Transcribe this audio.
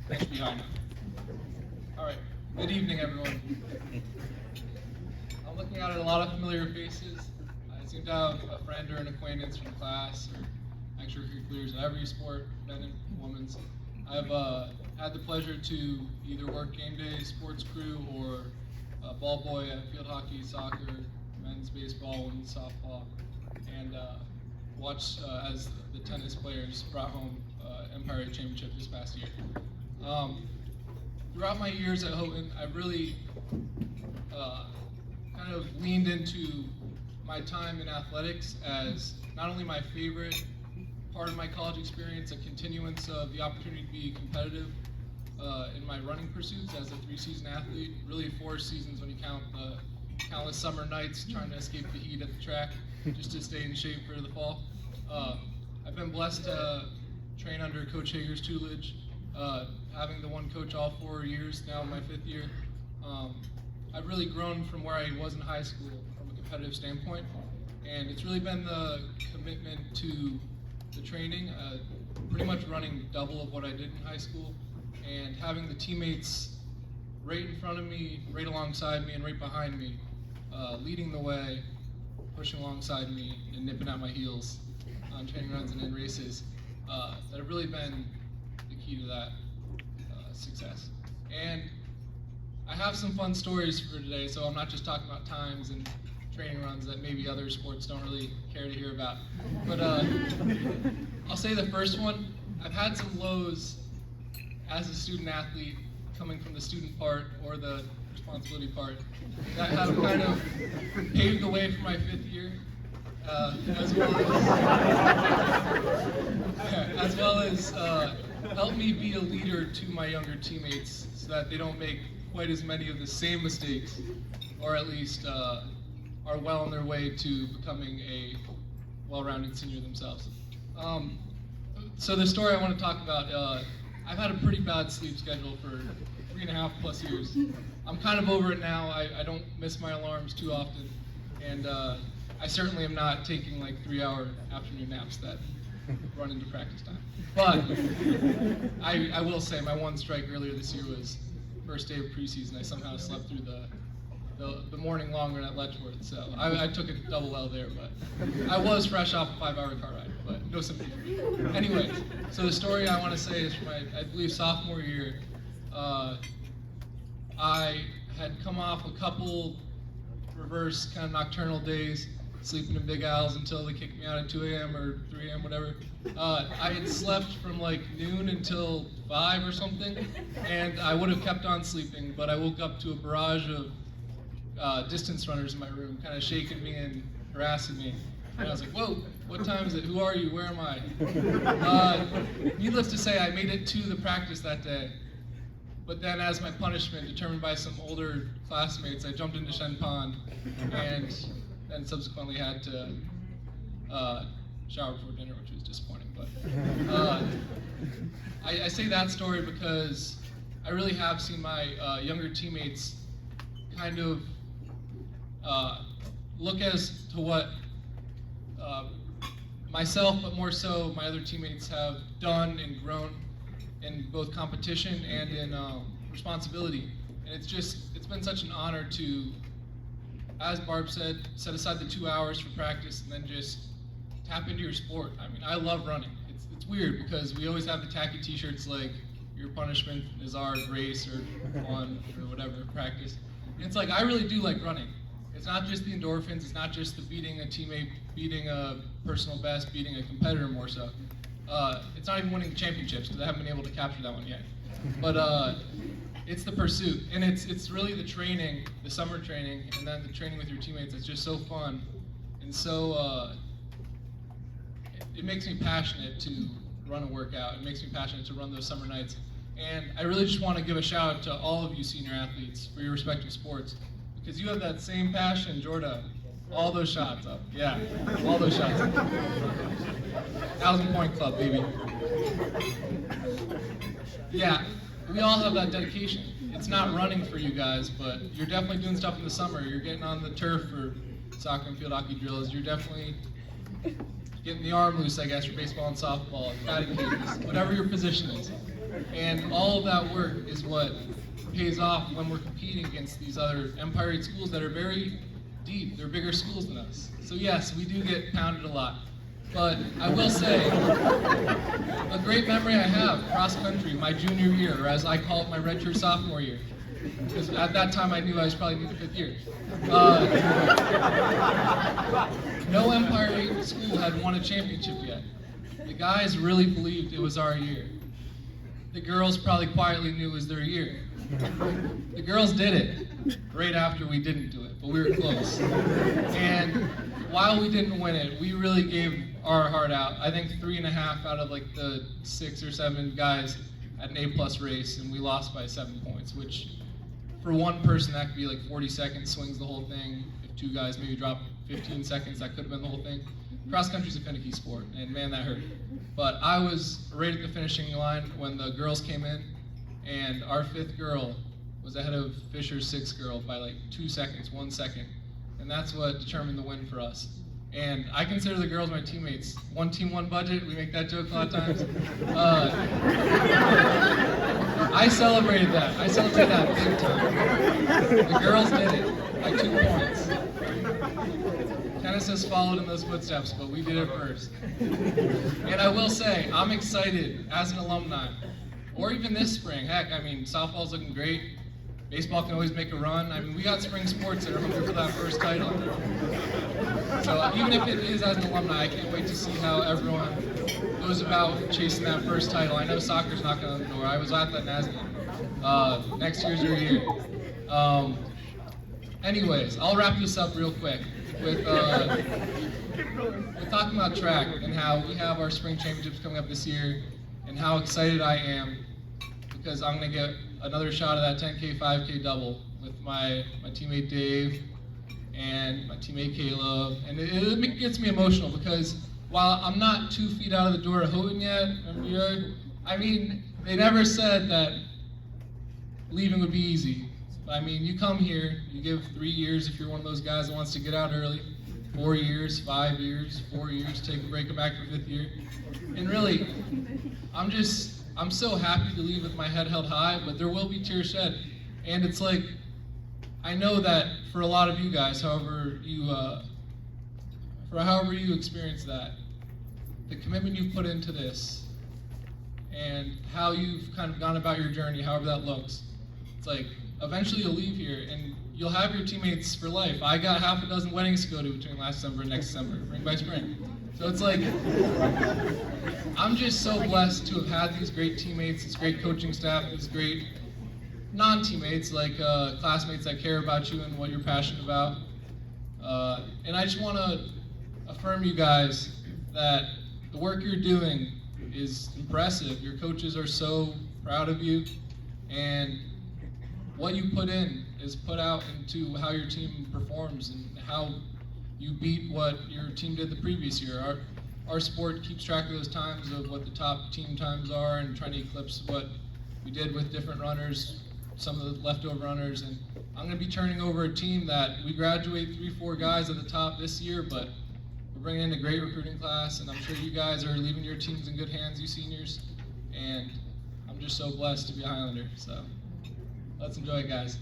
Behind. All right. Good evening, everyone. I'm looking at a lot of familiar faces. I seem to have a friend or an acquaintance from class or extracurriculars in every sport, men and women's. I've had the pleasure to either work game day, sports crew, or ball boy at field hockey, soccer, men's baseball, women's softball, and watch as the tennis players brought home Empire Championship this past year. Throughout my years at Houghton, I really kind of leaned into my time in athletics as not only my favorite part of my college experience, a continuance of the opportunity to be competitive in my running pursuits as a 3-season athlete, really 4 seasons when you count the countless summer nights trying to escape the heat at the track just to stay in shape for the fall. I've been blessed to train under Coach Hager's tutelage, having the one coach all 4 years, now in my 5th year. I've really grown from where I was in high school from a competitive standpoint, and it's really been the commitment to the training, pretty much running double of what I did in high school, and having the teammates right in front of me, right alongside me, and right behind me, leading the way, pushing alongside me, and nipping at my heels on training runs and in races, that have really been the key to that success. And I have some fun stories for today, so I'm not just talking about times and training runs that maybe other sports don't really care to hear about. But I'll say the first one, I've had some lows as a student athlete coming from the student part or the responsibility part that have kind of paved the way for my 5th year, as well as helped me be a leader to my younger teammates so that they don't make quite as many of the same mistakes, or at least are well on their way to becoming a well-rounded senior themselves. So the story I want to talk about, I've had a pretty bad sleep schedule for 3.5+ years. I'm kind of over it now. I don't miss my alarms too often, and I certainly am not taking like 3-hour afternoon naps that run into practice time. But I will say my one strike earlier this year was first day of preseason. I somehow slept through the morning long run at Letchworth, so I took a double L there, but I was fresh off a 5-hour car ride, but no sympathy for me. Anyway, so the story I want to say is from my, I believe, sophomore year. I had come off a couple reverse kind of nocturnal days, sleeping in Big Al's until they kicked me out at 2 a.m. or 3 a.m., whatever. I had slept from like noon until 5 or something, and I would have kept on sleeping, but I woke up to a barrage of distance runners in my room, kind of shaking me and harassing me. And I was like, whoa, what time is it? Who are you? Where am I? Needless to say, I made it to the practice that day. But then as my punishment, determined by some older classmates, I jumped into Shen Pond and then subsequently had to shower before dinner, which was disappointing. But I say that story because I really have seen my younger teammates kind of look as to what myself, but more so my other teammates have done and grown in both competition and in responsibility. And it's been such an honor to, as Barb said, set aside the 2 hours for practice and then just tap into your sport. I mean, I love running. It's weird because we always have the tacky t-shirts like your punishment is our race or fun or whatever, practice. And it's like, I really do like running. It's not just the endorphins, it's not just the beating a teammate, beating a personal best, beating a competitor more so. It's not even winning championships because I haven't been able to capture that one yet. But it's the pursuit, and it's really the training, the summer training, and then the training with your teammates. It's just so fun, and so it makes me passionate to run a workout. It makes me passionate to run those summer nights. And I really just want to give a shout out to all of you senior athletes for your respective sports, because you have that same passion, Jordan. All those shots up, yeah, all those shots up. 1,000-point club, baby. Yeah, we all have that dedication. It's not running for you guys, but you're definitely doing stuff in the summer. You're getting on the turf for soccer and field hockey drills. You're definitely getting the arm loose, I guess, for baseball and softball, batting cages, whatever your position is. And all of that work is what pays off when we're competing against these other Empire 8 schools that are very deep. They're bigger schools than us. So yes, we do get pounded a lot. But I will say, a great memory I have, cross country, my junior year, or as I call it, my redshirt sophomore year. Because at that time I knew I was probably in the 5th year. No Empire 8 school had won a championship yet. The guys really believed it was our year. The girls probably quietly knew it was their year. The girls did it right after we didn't do it, but we were close. And while we didn't win it, we really gave our heart out. I think 3.5 out of like the 6 or 7 guys had an A+ race, and we lost by 7 points, which for one person that could be like 40 seconds, swings the whole thing. If 2 guys maybe drop 15 seconds, that could have been the whole thing. Cross country's a finicky sport, and man, that hurt. But I was right at the finishing line when the girls came in, and our 5th girl was ahead of Fisher's 6th girl by like 2 seconds, 1 second. And that's what determined the win for us. And I consider the girls my teammates. One team, one budget. We make that joke a lot of times. I celebrated that. I celebrated that big time. The girls did it by 2 points. Tennis has followed in those footsteps, but we did it first. And I will say, I'm excited as an alumni, or even this spring. Heck, I mean, softball's looking great. Baseball can always make a run. I mean, we got spring sports that are hungry for that first title. So even if it is as an alumni, I can't wait to see how everyone goes about chasing that first title. I know soccer's knocking on the door. I was at that NASDAQ. Next year's your year. Anyways, I'll wrap this up real quick with talking about track and how we have our spring championships coming up this year, and how excited I am because I'm going to get another shot of that 10K, 5K double with my teammate Dave and my teammate Caleb. And it gets me emotional because while I'm not 2 feet out of the door of Houghton yet, I mean, they never said that leaving would be easy. But I mean, you come here, you give 3 years if you're one of those guys that wants to get out early, 4 years, 5 years, 4 years, take a break, come back for 5th year. And really, I'm so happy to leave with my head held high, but there will be tears shed. And it's like, I know that for a lot of you guys, however you experience that, the commitment you've put into this, and how you've kind of gone about your journey, however that looks, it's like, eventually you'll leave here, and you'll have your teammates for life. I got half a dozen weddings to go to between last December and next December, spring by spring. So it's like, I'm just so blessed to have had these great teammates, this great coaching staff, these great non-teammates, like classmates that care about you and what you're passionate about. And I just want to affirm you guys that the work you're doing is impressive. Your coaches are so proud of you, and what you put in is put out into how your team performs and how you beat what your team did the previous year. Our sport keeps track of those times of what the top team times are and trying to eclipse what we did with different runners, some of the leftover runners. And I'm going to be turning over a team that we graduate 3-4 guys at the top this year, but we're bringing in a great recruiting class, and I'm sure you guys are leaving your teams in good hands, you seniors. And I'm just so blessed to be a Highlander. So let's enjoy it, guys.